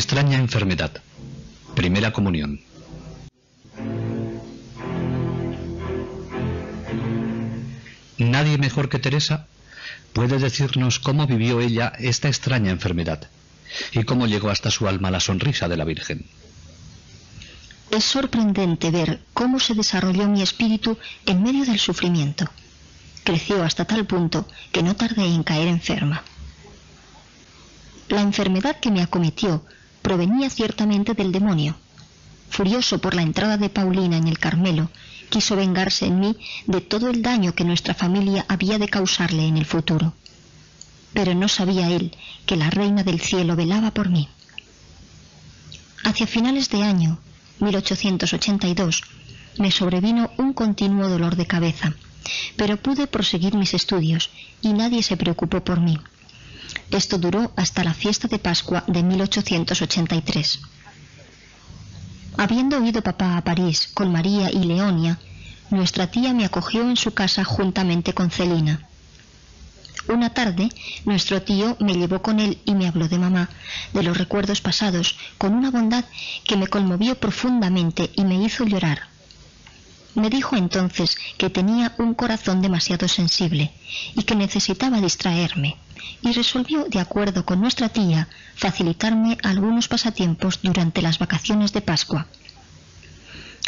Extraña enfermedad. Primera comunión. Nadie mejor que Teresa puede decirnos cómo vivió ella esta extraña enfermedad y cómo llegó hasta su alma la sonrisa de la Virgen. Es sorprendente ver cómo se desarrolló mi espíritu en medio del sufrimiento. Creció hasta tal punto que no tardé en caer enferma. La enfermedad que me acometió provenía ciertamente del demonio. Furioso por la entrada de Paulina en el Carmelo, quiso vengarse en mí de todo el daño que nuestra familia había de causarle en el futuro. Pero no sabía él que la Reina del Cielo velaba por mí. Hacia finales de año 1882 me sobrevino un continuo dolor de cabeza, pero pude proseguir mis estudios y nadie se preocupó por mí. Esto duró hasta la fiesta de Pascua de 1883. Habiendo ido papá a París con María y Leonia, nuestra tía me acogió en su casa juntamente con Celina. Una tarde, nuestro tío me llevó con él y me habló de mamá, de los recuerdos pasados, con una bondad que me conmovió profundamente y me hizo llorar. Me dijo entonces que tenía un corazón demasiado sensible y que necesitaba distraerme, y resolvió, de acuerdo con nuestra tía, facilitarme algunos pasatiempos durante las vacaciones de Pascua.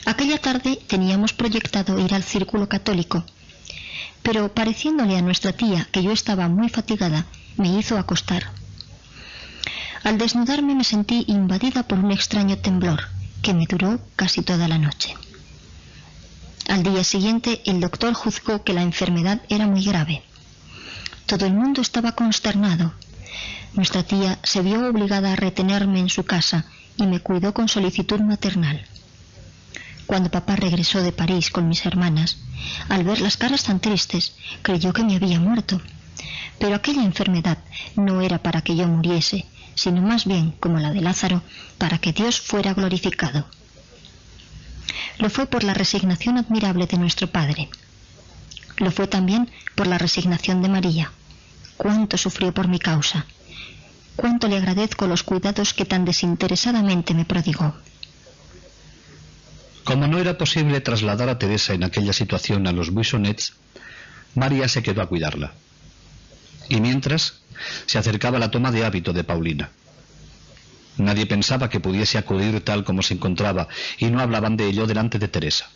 Aquella tarde teníamos proyectado ir al círculo católico, pero pareciéndole a nuestra tía que yo estaba muy fatigada, me hizo acostar. Al desnudarme me sentí invadida por un extraño temblor que me duró casi toda la noche. Al día siguiente el doctor juzgó que la enfermedad era muy grave. Todo el mundo estaba consternado. Nuestra tía se vio obligada a retenerme en su casa y me cuidó con solicitud maternal. Cuando papá regresó de París con mis hermanas, al ver las caras tan tristes, creyó que me había muerto. Pero aquella enfermedad no era para que yo muriese, sino más bien, como la de Lázaro, para que Dios fuera glorificado. Lo fue por la resignación admirable de nuestro Padre. Lo fue también por la resignación de María. Cuánto sufrió por mi causa. Cuánto le agradezco los cuidados que tan desinteresadamente me prodigó. Como no era posible trasladar a Teresa en aquella situación a los Buissonets, María se quedó a cuidarla. Y mientras, se acercaba la toma de hábito de Paulina. Nadie pensaba que pudiese acudir tal como se encontraba y no hablaban de ello delante de Teresa.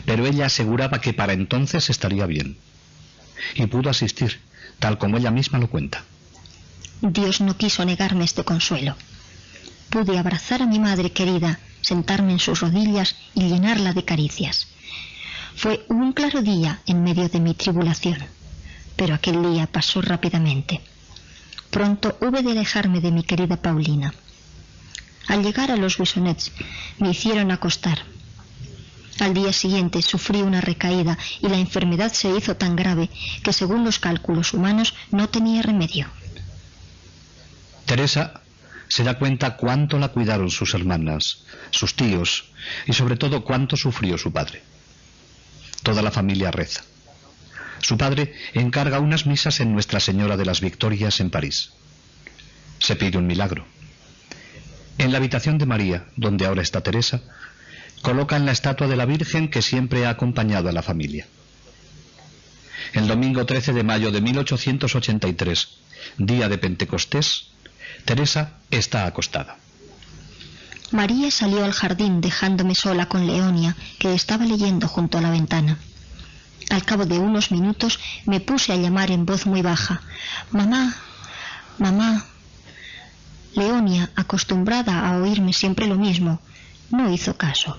Pero ella aseguraba que para entonces estaría bien. Y pudo asistir, tal como ella misma lo cuenta. Dios no quiso negarme este consuelo. Pude abrazar a mi madre querida, sentarme en sus rodillas y llenarla de caricias. Fue un claro día en medio de mi tribulación, pero aquel día pasó rápidamente. Pronto hube de alejarme de mi querida Paulina. Al llegar a los Buissonets me hicieron acostar. Al día siguiente sufrí una recaída y la enfermedad se hizo tan grave que, según los cálculos humanos, no tenía remedio. Teresa se da cuenta cuánto la cuidaron sus hermanas, sus tíos y sobre todo cuánto sufrió su padre. Toda la familia reza. Su padre encarga unas misas en Nuestra Señora de las Victorias en París. Se pide un milagro. En la habitación de María, donde ahora está Teresa, colocan la estatua de la Virgen que siempre ha acompañado a la familia. El domingo 13 de mayo de 1883, día de Pentecostés, Teresa está acostada. María salió al jardín dejándome sola con Leonia, que estaba leyendo junto a la ventana. Al cabo de unos minutos me puse a llamar en voz muy baja: «Mamá, mamá». Leonia, acostumbrada a oírme siempre lo mismo, no hizo caso.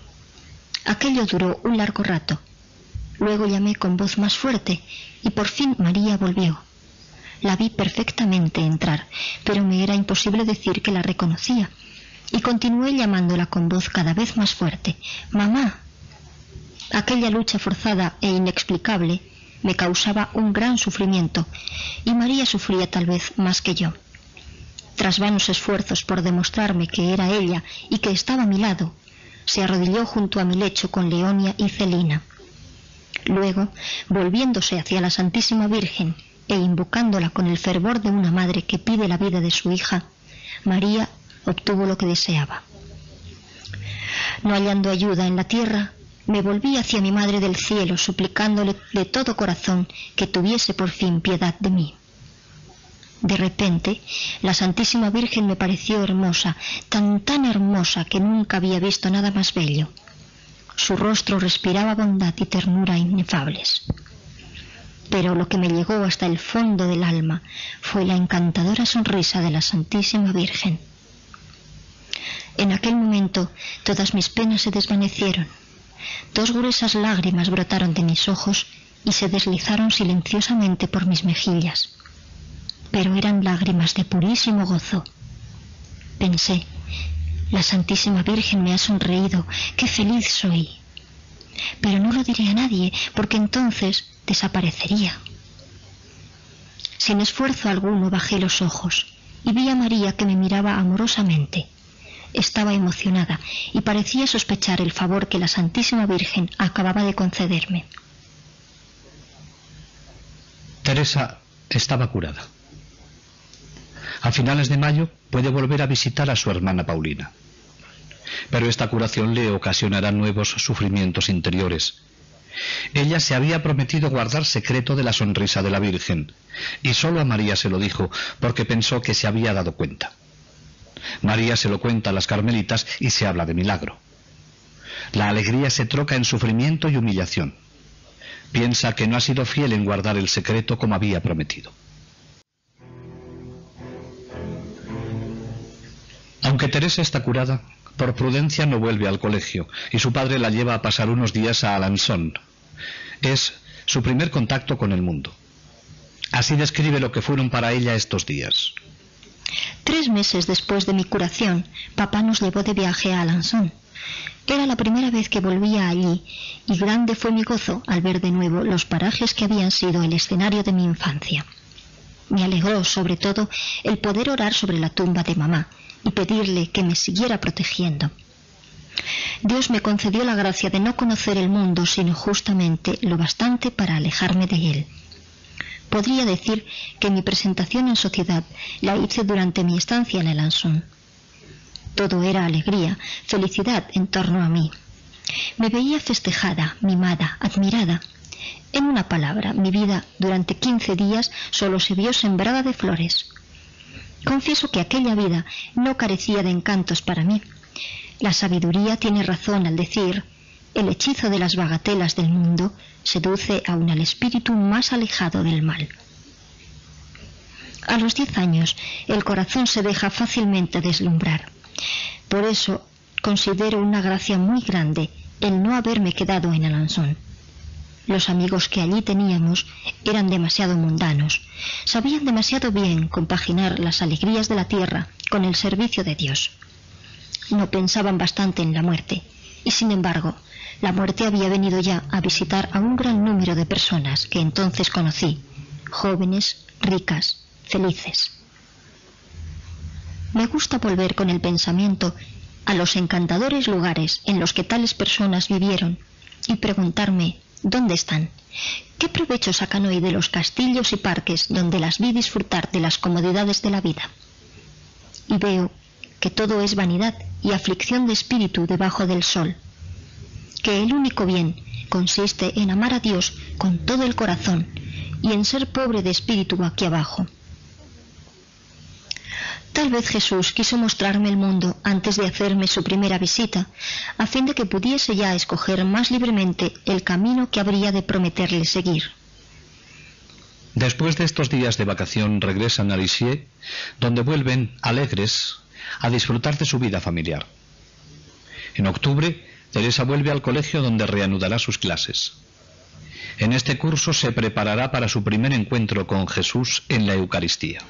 Aquello duró un largo rato. Luego llamé con voz más fuerte y por fin María volvió. La vi perfectamente entrar, pero me era imposible decir que la reconocía, y continué llamándola con voz cada vez más fuerte: «Mamá». Aquella lucha forzada e inexplicable me causaba un gran sufrimiento, y María sufría tal vez más que yo. Tras vanos esfuerzos por demostrarme que era ella y que estaba a mi lado, se arrodilló junto a mi lecho con Leonia y Celina. Luego, volviéndose hacia la Santísima Virgen e invocándola con el fervor de una madre que pide la vida de su hija, María obtuvo lo que deseaba. No hallando ayuda en la tierra, me volví hacia mi Madre del Cielo, suplicándole de todo corazón que tuviese por fin piedad de mí. De repente, la Santísima Virgen me pareció hermosa, tan hermosa que nunca había visto nada más bello. Su rostro respiraba bondad y ternura inefables. Pero lo que me llegó hasta el fondo del alma fue la encantadora sonrisa de la Santísima Virgen. En aquel momento todas mis penas se desvanecieron. 2 gruesas lágrimas brotaron de mis ojos y se deslizaron silenciosamente por mis mejillas. Pero eran lágrimas de purísimo gozo. Pensé, la Santísima Virgen me ha sonreído, qué feliz soy. Pero no lo diré a nadie, porque entonces desaparecería. Sin esfuerzo alguno bajé los ojos y vi a María que me miraba amorosamente. Estaba emocionada y parecía sospechar el favor que la Santísima Virgen acababa de concederme. Teresa estaba curada. A finales de mayo puede volver a visitar a su hermana Paulina. Pero esta curación le ocasionará nuevos sufrimientos interiores. Ella se había prometido guardar secreto de la sonrisa de la Virgen, y solo a María se lo dijo porque pensó que se había dado cuenta. María se lo cuenta a las carmelitas y se habla de milagro. La alegría se troca en sufrimiento y humillación. Piensa que no ha sido fiel en guardar el secreto como había prometido. Aunque Teresa está curada, por prudencia no vuelve al colegio y su padre la lleva a pasar unos días a Alençon. Es su primer contacto con el mundo. Así describe lo que fueron para ella estos días. 3 meses después de mi curación, papá nos llevó de viaje a Alençon. Era la primera vez que volvía allí y grande fue mi gozo al ver de nuevo los parajes que habían sido el escenario de mi infancia. Me alegró sobre todo el poder orar sobre la tumba de mamá y pedirle que me siguiera protegiendo. Dios me concedió la gracia de no conocer el mundo sino justamente lo bastante para alejarme de él. Podría decir que mi presentación en sociedad la hice durante mi estancia en Alençon. Todo era alegría, felicidad en torno a mí. Me veía festejada, mimada, admirada. En una palabra, mi vida durante 15 días solo se vio sembrada de flores. Confieso que aquella vida no carecía de encantos para mí. La sabiduría tiene razón al decir: el hechizo de las bagatelas del mundo seduce aún al espíritu más alejado del mal. A los 10 años, el corazón se deja fácilmente deslumbrar. Por eso, considero una gracia muy grande el no haberme quedado en Alençon. Los amigos que allí teníamos eran demasiado mundanos, sabían demasiado bien compaginar las alegrías de la tierra con el servicio de Dios. No pensaban bastante en la muerte, y sin embargo, la muerte había venido ya a visitar a un gran número de personas que entonces conocí, jóvenes, ricas, felices. Me gusta volver con el pensamiento a los encantadores lugares en los que tales personas vivieron y preguntarme ¿dónde están? ¿Qué provecho sacan hoy de los castillos y parques donde las vi disfrutar de las comodidades de la vida? Y veo que todo es vanidad y aflicción de espíritu debajo del sol, que el único bien consiste en amar a Dios con todo el corazón y en ser pobre de espíritu aquí abajo. Tal vez Jesús quiso mostrarme el mundo antes de hacerme su primera visita, a fin de que pudiese ya escoger más libremente el camino que habría de prometerle seguir. Después de estos días de vacación regresan a Lisieux, donde vuelven alegres a disfrutar de su vida familiar. En octubre, Teresa vuelve al colegio donde reanudará sus clases. En este curso se preparará para su primer encuentro con Jesús en la Eucaristía.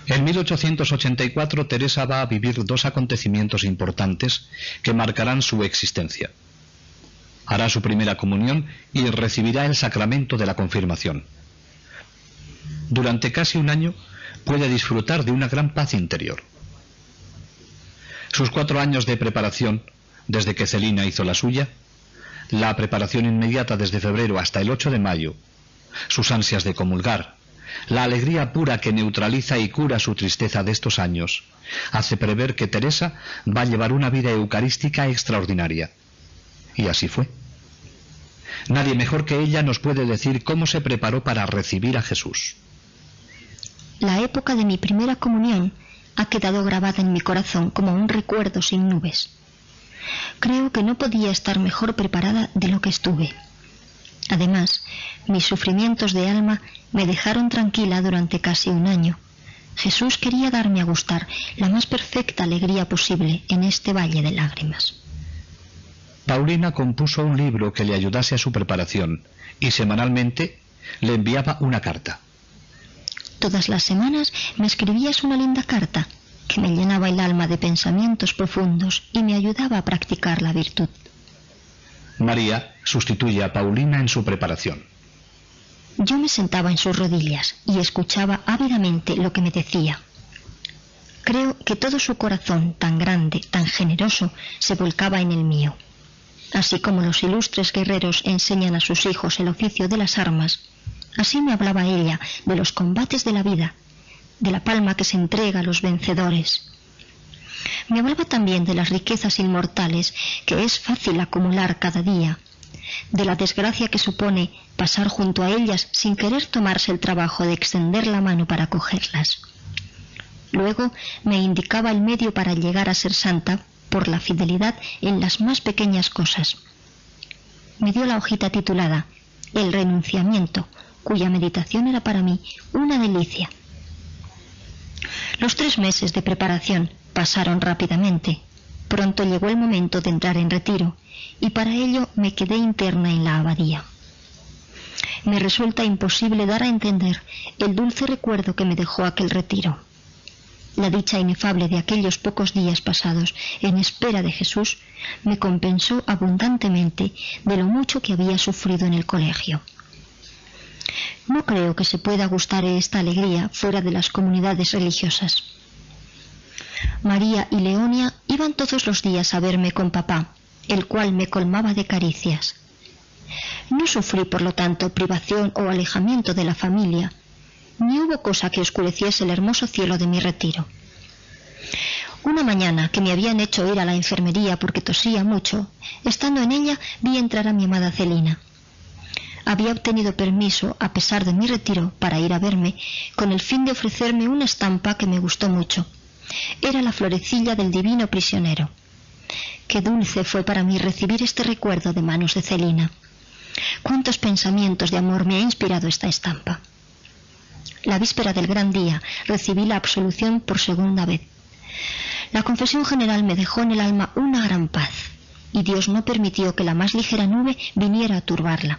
En 1884 Teresa va a vivir 2 acontecimientos importantes que marcarán su existencia. Hará su primera comunión y recibirá el sacramento de la confirmación. Durante casi un año puede disfrutar de una gran paz interior. Sus 4 años de preparación, desde que Celina hizo la suya, la preparación inmediata desde febrero hasta el 8 de mayo, sus ansias de comulgar, la alegría pura que neutraliza y cura su tristeza de estos años, hace prever que Teresa va a llevar una vida eucarística extraordinaria. Y así fue. Nadie mejor que ella nos puede decir cómo se preparó para recibir a Jesús. La época de mi primera comunión ha quedado grabada en mi corazón como un recuerdo sin nubes. Creo que no podía estar mejor preparada de lo que estuve. Además, mis sufrimientos de alma me dejaron tranquila durante casi un año. Jesús quería darme a gustar la más perfecta alegría posible en este valle de lágrimas. Paulina compuso un libro que le ayudase a su preparación y semanalmente le enviaba una carta. Todas las semanas me escribías una linda carta que me llenaba el alma de pensamientos profundos y me ayudaba a practicar la virtud. María sustituye a Paulina en su preparación. Yo me sentaba en sus rodillas y escuchaba ávidamente lo que me decía. Creo que todo su corazón tan grande, tan generoso, se volcaba en el mío. Así como los ilustres guerreros enseñan a sus hijos el oficio de las armas, así me hablaba ella de los combates de la vida, de la palma que se entrega a los vencedores. Me hablaba también de las riquezas inmortales que es fácil acumular cada día, de la desgracia que supone pasar junto a ellas sin querer tomarse el trabajo de extender la mano para cogerlas. Luego me indicaba el medio para llegar a ser santa por la fidelidad en las más pequeñas cosas. Me dio la hojita titulada El renunciamiento, cuya meditación era para mí una delicia. Los 3 meses de preparación pasaron rápidamente. Pronto llegó el momento de entrar en retiro y para ello me quedé interna en la abadía. Me resulta imposible dar a entender el dulce recuerdo que me dejó aquel retiro. La dicha inefable de aquellos pocos días pasados en espera de Jesús me compensó abundantemente de lo mucho que había sufrido en el colegio. No creo que se pueda gustar esta alegría fuera de las comunidades religiosas. María y Leonia iban todos los días a verme con papá, el cual me colmaba de caricias. No sufrí, por lo tanto, privación o alejamiento de la familia, ni hubo cosa que oscureciese el hermoso cielo de mi retiro. Una mañana que me habían hecho ir a la enfermería porque tosía mucho, estando en ella vi entrar a mi amada Celina. Había obtenido permiso, a pesar de mi retiro, para ir a verme, con el fin de ofrecerme una estampa que me gustó mucho. Era la florecilla del divino prisionero. Qué dulce fue para mí recibir este recuerdo de manos de Celina. Cuántos pensamientos de amor me ha inspirado esta estampa. La víspera del gran día recibí la absolución por segunda vez. La confesión general me dejó en el alma una gran paz, y Dios no permitió que la más ligera nube viniera a turbarla.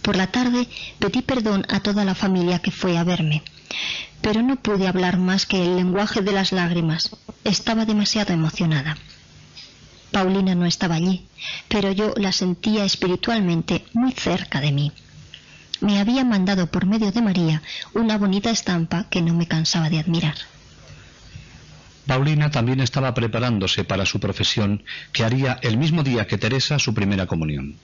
Por la tarde pedí perdón a toda la familia que fue a verme, pero no pude hablar más que el lenguaje de las lágrimas. Estaba demasiado emocionada. Paulina no estaba allí, pero yo la sentía espiritualmente muy cerca de mí. Me había mandado por medio de María una bonita estampa que no me cansaba de admirar. Paulina también estaba preparándose para su profesión, que haría el mismo día que Teresa su primera comunión.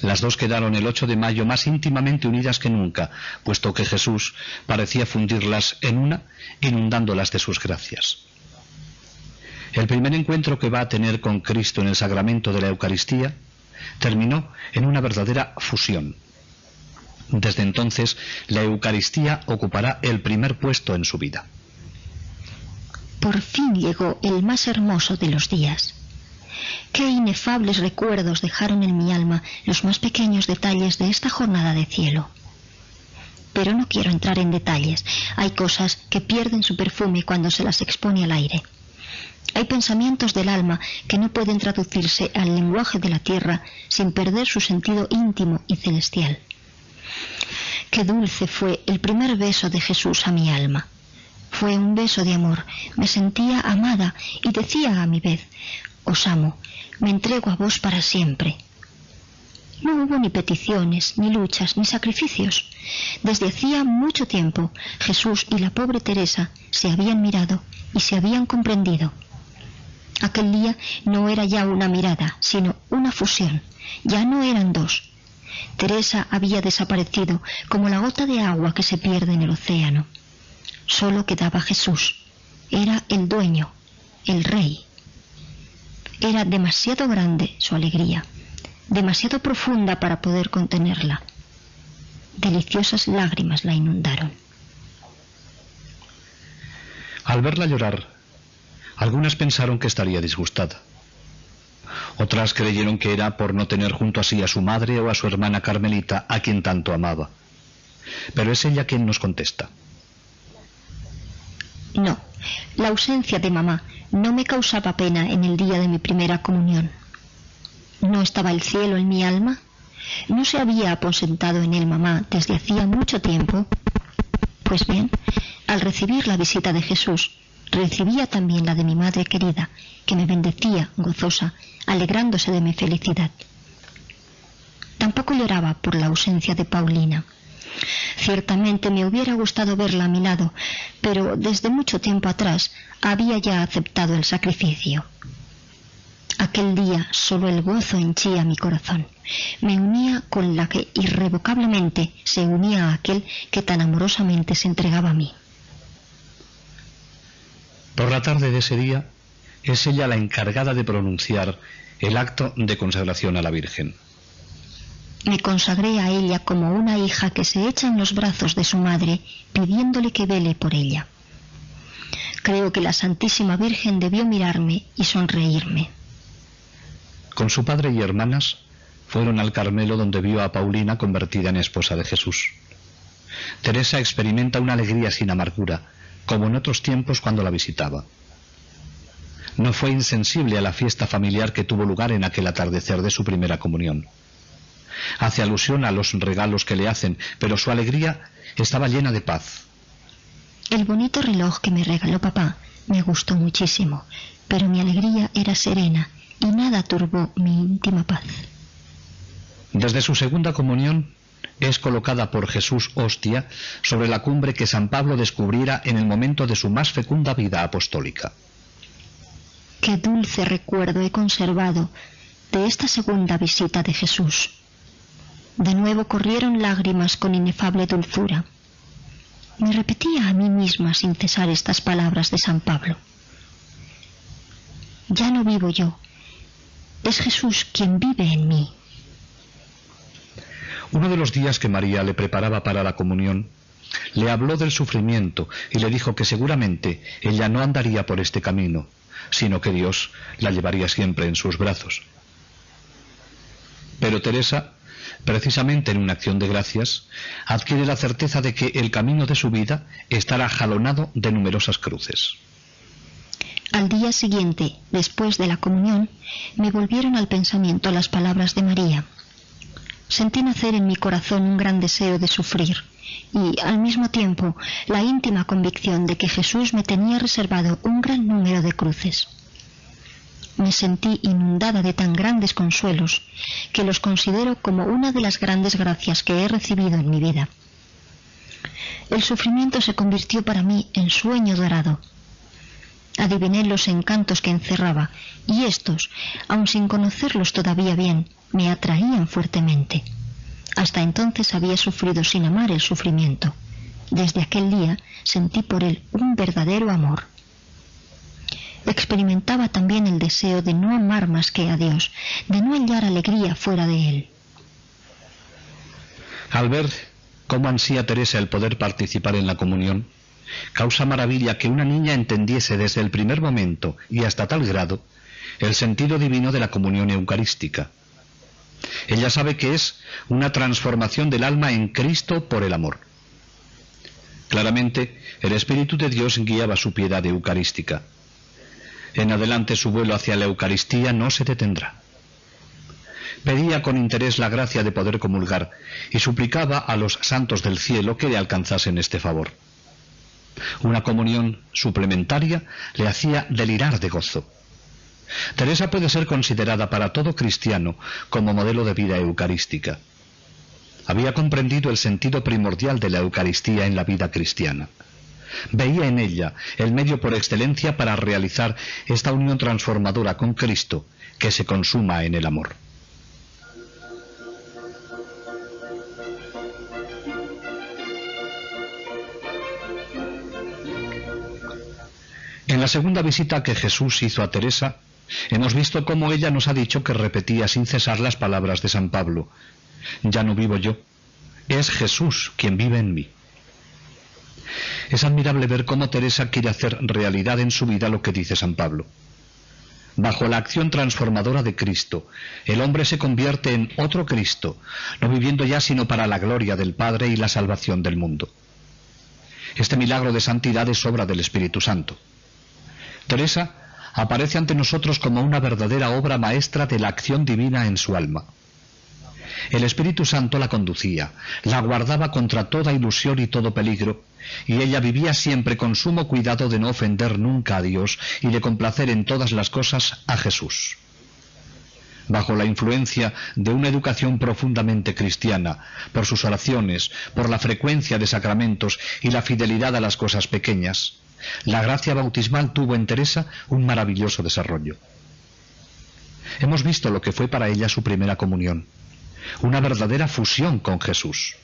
Las dos quedaron el 8 de mayo más íntimamente unidas que nunca, puesto que Jesús parecía fundirlas en una, inundándolas de sus gracias. El primer encuentro que va a tener con Cristo en el sacramento de la Eucaristía terminó en una verdadera fusión. Desde entonces, la Eucaristía ocupará el primer puesto en su vida. Por fin llegó el más hermoso de los días. Qué inefables recuerdos dejaron en mi alma los más pequeños detalles de esta jornada de cielo. Pero no quiero entrar en detalles. Hay cosas que pierden su perfume cuando se las expone al aire. Hay pensamientos del alma que no pueden traducirse al lenguaje de la tierra sin perder su sentido íntimo y celestial. Qué dulce fue el primer beso de Jesús a mi alma. Fue un beso de amor. Me sentía amada y decía a mi vez: os amo, me entrego a vos para siempre. No hubo ni peticiones, ni luchas, ni sacrificios. Desde hacía mucho tiempo, Jesús y la pobre Teresa se habían mirado y se habían comprendido. Aquel día no era ya una mirada, sino una fusión. Ya no eran dos. Teresa había desaparecido como la gota de agua que se pierde en el océano. Solo quedaba Jesús. Era el dueño, el rey. Era demasiado grande su alegría, demasiado profunda para poder contenerla. Deliciosas lágrimas la inundaron. Al verla llorar, algunas pensaron que estaría disgustada. Otras creyeron que era por no tener junto a sí a su madre o a su hermana Carmelita, a quien tanto amaba. Pero es ella quien nos contesta. No, la ausencia de mamá no me causaba pena en el día de mi primera comunión. ¿No estaba el cielo en mi alma? ¿No se había aposentado en él mamá desde hacía mucho tiempo? Pues bien, al recibir la visita de Jesús, recibía también la de mi madre querida, que me bendecía, gozosa, alegrándose de mi felicidad. Tampoco lloraba por la ausencia de Paulina. Ciertamente me hubiera gustado verla a mi lado, pero desde mucho tiempo atrás había ya aceptado el sacrificio. Aquel día solo el gozo henchía mi corazón. Me unía con la que irrevocablemente se unía a aquel que tan amorosamente se entregaba a mí. Por la tarde de ese día, es ella la encargada de pronunciar el acto de consagración a la Virgen. Me consagré a ella como una hija que se echa en los brazos de su madre, pidiéndole que vele por ella. Creo que la Santísima Virgen debió mirarme y sonreírme. Con su padre y hermanas fueron al Carmelo, donde vio a Paulina convertida en esposa de Jesús. Teresa experimenta una alegría sin amargura, como en otros tiempos cuando la visitaba. No fue insensible a la fiesta familiar que tuvo lugar en aquel atardecer de su primera comunión. Hace alusión a los regalos que le hacen, pero su alegría estaba llena de paz. El bonito reloj que me regaló papá me gustó muchísimo, pero mi alegría era serena y nada turbó mi íntima paz. Desde su segunda comunión es colocada por Jesús hostia sobre la cumbre que San Pablo descubriera en el momento de su más fecunda vida apostólica. Qué dulce recuerdo he conservado de esta segunda visita de Jesús. De nuevo corrieron lágrimas con inefable dulzura. Me repetía a mí misma sin cesar estas palabras de San Pablo. Ya no vivo yo, es Jesús quien vive en mí. Uno de los días que María le preparaba para la comunión, le habló del sufrimiento y le dijo que seguramente ella no andaría por este camino, sino que Dios la llevaría siempre en sus brazos. Pero Teresa, precisamente en una acción de gracias, adquiere la certeza de que el camino de su vida estará jalonado de numerosas cruces. Al día siguiente, después de la comunión, me volvieron al pensamiento las palabras de María. Sentí nacer en mi corazón un gran deseo de sufrir y, al mismo tiempo, la íntima convicción de que Jesús me tenía reservado un gran número de cruces. Me sentí inundada de tan grandes consuelos que los considero como una de las grandes gracias que he recibido en mi vida. El sufrimiento se convirtió para mí en sueño dorado. Adiviné los encantos que encerraba y estos, aun sin conocerlos todavía bien, me atraían fuertemente. Hasta entonces había sufrido sin amar el sufrimiento. Desde aquel día sentí por él un verdadero amor. Experimentaba también el deseo de no amar más que a Dios, de no hallar alegría fuera de él. Al ver cómo ansía Teresa el poder participar en la comunión, causa maravilla que una niña entendiese desde el primer momento y hasta tal grado el sentido divino de la comunión eucarística. Ella sabe que es una transformación del alma en Cristo por el amor. Claramente, el Espíritu de Dios guiaba su piedad eucarística. En adelante su vuelo hacia la Eucaristía no se detendrá. Pedía con interés la gracia de poder comulgar y suplicaba a los santos del cielo que le alcanzasen este favor. Una comunión suplementaria le hacía delirar de gozo. Teresa puede ser considerada para todo cristiano como modelo de vida eucarística. Había comprendido el sentido primordial de la Eucaristía en la vida cristiana. Veía en ella el medio por excelencia para realizar esta unión transformadora con Cristo que se consuma en el amor. la segunda visita que Jesús hizo a Teresa, hemos visto cómo ella nos ha dicho que repetía sin cesar las palabras de San Pablo: ya no vivo yo, es Jesús quien vive en mí. Es admirable ver cómo Teresa quiere hacer realidad en su vida lo que dice San Pablo. Bajo la acción transformadora de Cristo, el hombre se convierte en otro Cristo, no viviendo ya sino para la gloria del Padre y la salvación del mundo. Este milagro de santidad es obra del Espíritu Santo. Teresa aparece ante nosotros como una verdadera obra maestra de la acción divina en su alma. El Espíritu Santo la conducía, la guardaba contra toda ilusión y todo peligro, y ella vivía siempre con sumo cuidado de no ofender nunca a Dios y de complacer en todas las cosas a Jesús. Bajo la influencia de una educación profundamente cristiana, por sus oraciones, por la frecuencia de sacramentos y la fidelidad a las cosas pequeñas, la gracia bautismal tuvo en Teresa un maravilloso desarrollo. Hemos visto lo que fue para ella su primera comunión, una verdadera fusión con Jesús.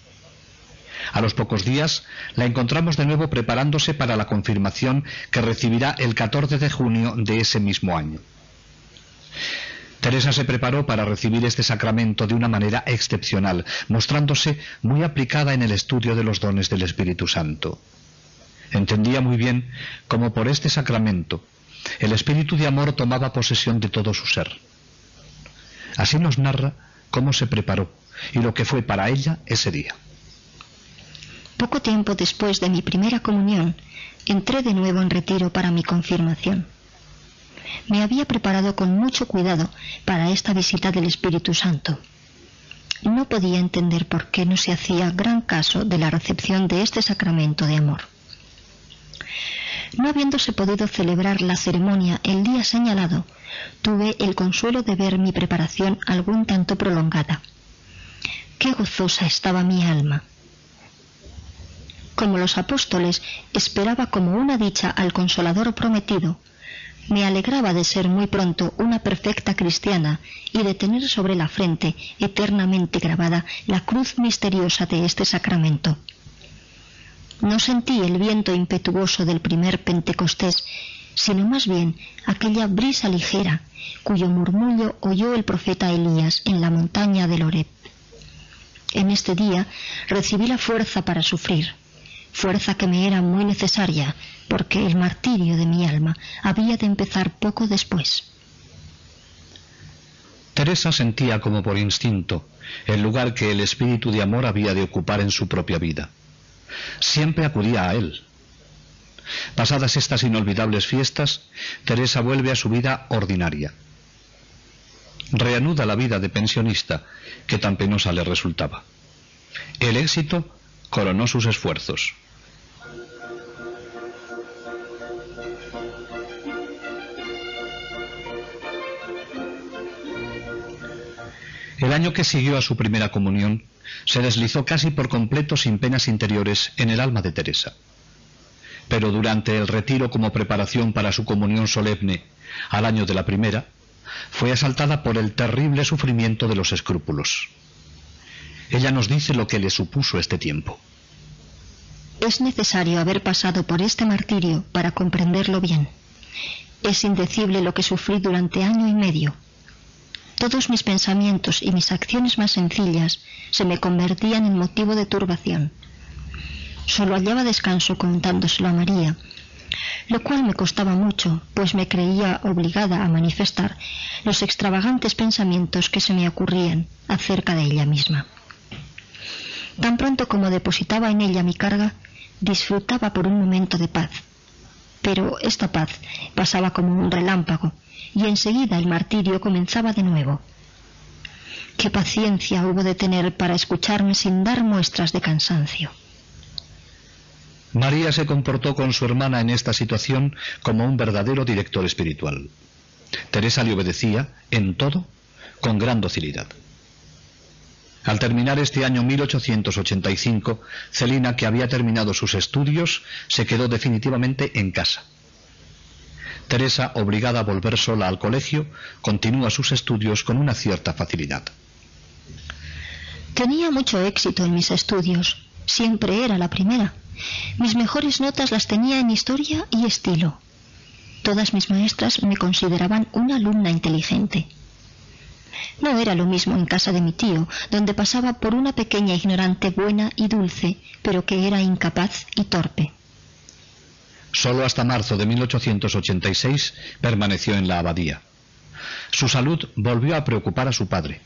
A los pocos días la encontramos de nuevo preparándose para la confirmación que recibirá el 14 de junio de ese mismo año. Teresa se preparó para recibir este sacramento de una manera excepcional, mostrándose muy aplicada en el estudio de los dones del Espíritu Santo. Entendía muy bien cómo por este sacramento el espíritu de amor tomaba posesión de todo su ser. Así nos narra cómo se preparó y lo que fue para ella ese día. Poco tiempo después de mi primera comunión, entré de nuevo en retiro para mi confirmación. Me había preparado con mucho cuidado para esta visita del Espíritu Santo. No podía entender por qué no se hacía gran caso de la recepción de este sacramento de amor. No habiéndose podido celebrar la ceremonia el día señalado, tuve el consuelo de ver mi preparación algún tanto prolongada. ¡Qué gozosa estaba mi alma! Como los apóstoles, esperaba como una dicha al Consolador prometido. Me alegraba de ser muy pronto una perfecta cristiana y de tener sobre la frente eternamente grabada la cruz misteriosa de este sacramento. No sentí el viento impetuoso del primer Pentecostés, sino más bien aquella brisa ligera cuyo murmullo oyó el profeta Elías en la montaña del Horeb. En este día recibí la fuerza para sufrir, fuerza que me era muy necesaria, porque el martirio de mi alma había de empezar poco después. Teresa sentía como por instinto el lugar que el espíritu de amor había de ocupar en su propia vida. Siempre acudía a él. Pasadas estas inolvidables fiestas, Teresa vuelve a su vida ordinaria. Reanuda la vida de pensionista que tan penosa le resultaba. El éxito coronó sus esfuerzos. El año que siguió a su primera comunión se deslizó casi por completo sin penas interiores en el alma de Teresa. Pero durante el retiro como preparación para su comunión solemne al año de la primera, fue asaltada por el terrible sufrimiento de los escrúpulos. Ella nos dice lo que le supuso este tiempo. Es necesario haber pasado por este martirio para comprenderlo bien. Es indecible lo que sufrí durante año y medio. Todos mis pensamientos y mis acciones más sencillas se me convertían en motivo de turbación. Solo hallaba descanso contándoselo a María, lo cual me costaba mucho, pues me creía obligada a manifestar los extravagantes pensamientos que se me ocurrían acerca de ella misma. Tan pronto como depositaba en ella mi carga, disfrutaba por un momento de paz. Pero esta paz pasaba como un relámpago, y enseguida el martirio comenzaba de nuevo. Qué paciencia hubo de tener para escucharme sin dar muestras de cansancio. María se comportó con su hermana en esta situación como un verdadero director espiritual. Teresa le obedecía en todo con gran docilidad. Al terminar este año 1885, Celina, que había terminado sus estudios, se quedó definitivamente en casa. Teresa, obligada a volver sola al colegio, continúa sus estudios con una cierta facilidad. Tenía mucho éxito en mis estudios. Siempre era la primera. Mis mejores notas las tenía en historia y estilo. Todas mis maestras me consideraban una alumna inteligente. No era lo mismo en casa de mi tío, donde pasaba por una pequeña ignorante buena y dulce, pero que era incapaz y torpe. Solo hasta marzo de 1886 permaneció en la abadía. Su salud volvió a preocupar a su padre.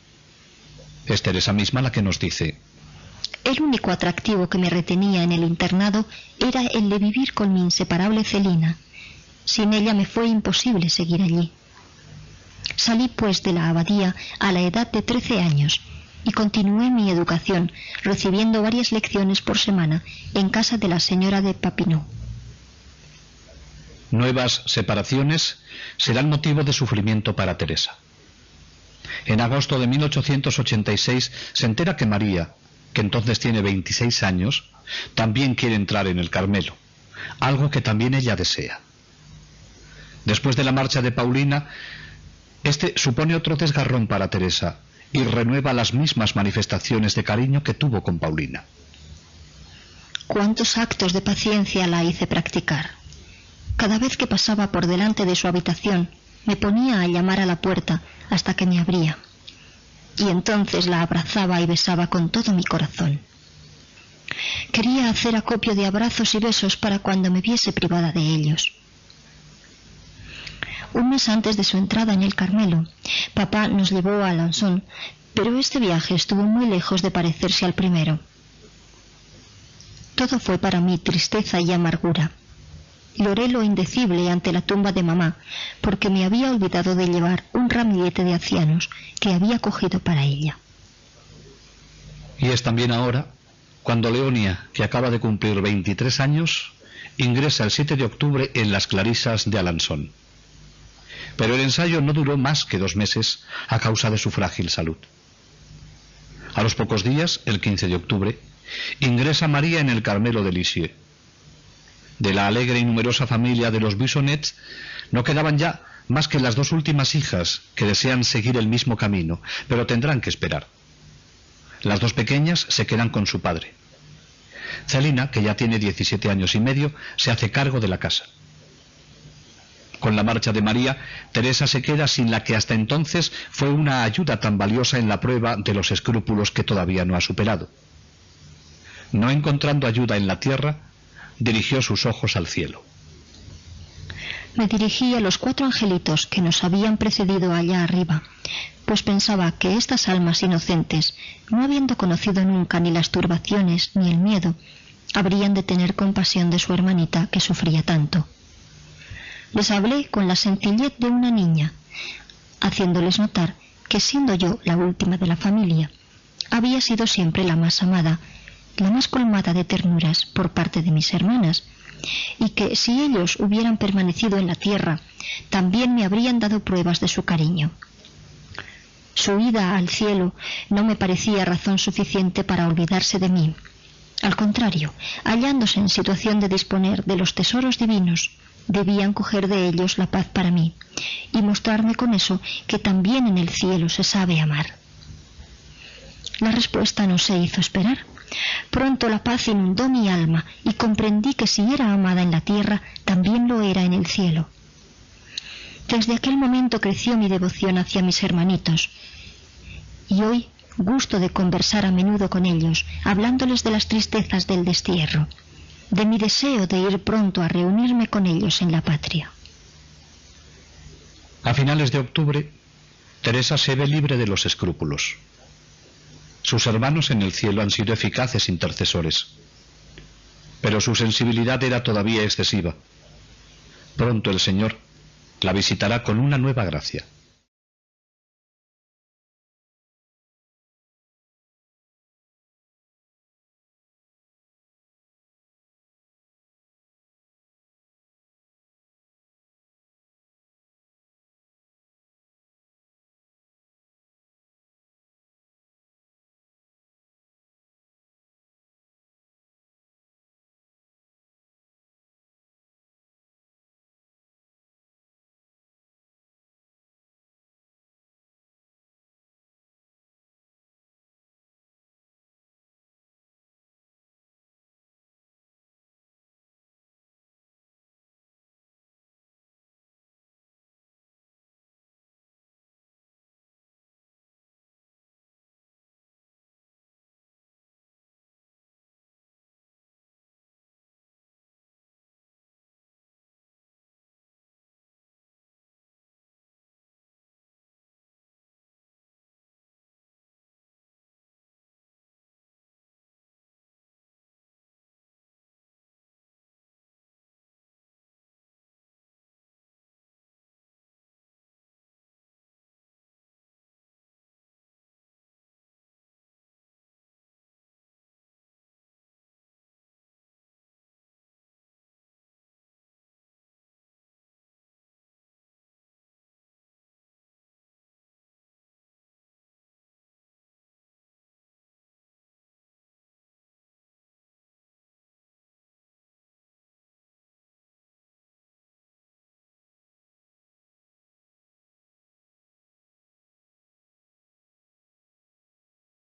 Es Teresa misma la que nos dice: el único atractivo que me retenía en el internado era el de vivir con mi inseparable Celina. Sin ella me fue imposible seguir allí. Salí pues de la abadía a la edad de 13 años y continué mi educación recibiendo varias lecciones por semana en casa de la señora de Papineau. Nuevas separaciones serán motivo de sufrimiento para Teresa. En agosto de 1886 se entera que María, que entonces tiene 26 años, también quiere entrar en el Carmelo, algo que también ella desea. Después de la marcha de Paulina, este supone otro desgarrón para Teresa y renueva las mismas manifestaciones de cariño que tuvo con Paulina. ¿Cuántos actos de paciencia la hice practicar? Cada vez que pasaba por delante de su habitación, me ponía a llamar a la puerta hasta que me abría. Y entonces la abrazaba y besaba con todo mi corazón. Quería hacer acopio de abrazos y besos para cuando me viese privada de ellos. Un mes antes de su entrada en el Carmelo, papá nos llevó a Alençon, pero este viaje estuvo muy lejos de parecerse al primero. Todo fue para mí tristeza y amargura. Lloré lo indecible ante la tumba de mamá, porque me había olvidado de llevar un ramillete de acianos que había cogido para ella. Y es también ahora cuando Leonia, que acaba de cumplir 23 años, ingresa el 7 de octubre en las Clarisas de Alençon. Pero el ensayo no duró más que 2 meses a causa de su frágil salud. A los pocos días, el 15 de octubre, ingresa María en el Carmelo de Lisieux. De la alegre y numerosa familia de los Buissonets no quedaban ya más que las 2 últimas hijas que desean seguir el mismo camino, pero tendrán que esperar. Las 2 pequeñas se quedan con su padre. Celina, que ya tiene 17 años y medio, se hace cargo de la casa. Con la marcha de María, Teresa se queda sin la que hasta entonces fue una ayuda tan valiosa en la prueba de los escrúpulos que todavía no ha superado. No encontrando ayuda en la tierra, dirigió sus ojos al cielo. Me dirigí a los 4 angelitos que nos habían precedido allá arriba, pues pensaba que estas almas inocentes, no habiendo conocido nunca ni las turbaciones ni el miedo, habrían de tener compasión de su hermanita que sufría tanto. Les hablé con la sencillez de una niña, haciéndoles notar que siendo yo la última de la familia, había sido siempre la más amada, la más colmada de ternuras por parte de mis hermanas, y que si ellos hubieran permanecido en la tierra, también me habrían dado pruebas de su cariño. Su ida al cielo no me parecía razón suficiente para olvidarse de mí. Al contrario, hallándose en situación de disponer de los tesoros divinos, debían coger de ellos la paz para mí, y mostrarme con eso que también en el cielo se sabe amar. La respuesta no se hizo esperar. Pronto la paz inundó mi alma y comprendí que si era amada en la tierra, también lo era en el cielo. Desde aquel momento creció mi devoción hacia mis hermanitos, y hoy gusto de conversar a menudo con ellos, hablándoles de las tristezas del destierro, de mi deseo de ir pronto a reunirme con ellos en la patria. A finales de octubre, Teresa se ve libre de los escrúpulos. Sus hermanos en el cielo han sido eficaces intercesores, pero su sensibilidad era todavía excesiva. Pronto el Señor la visitará con una nueva gracia.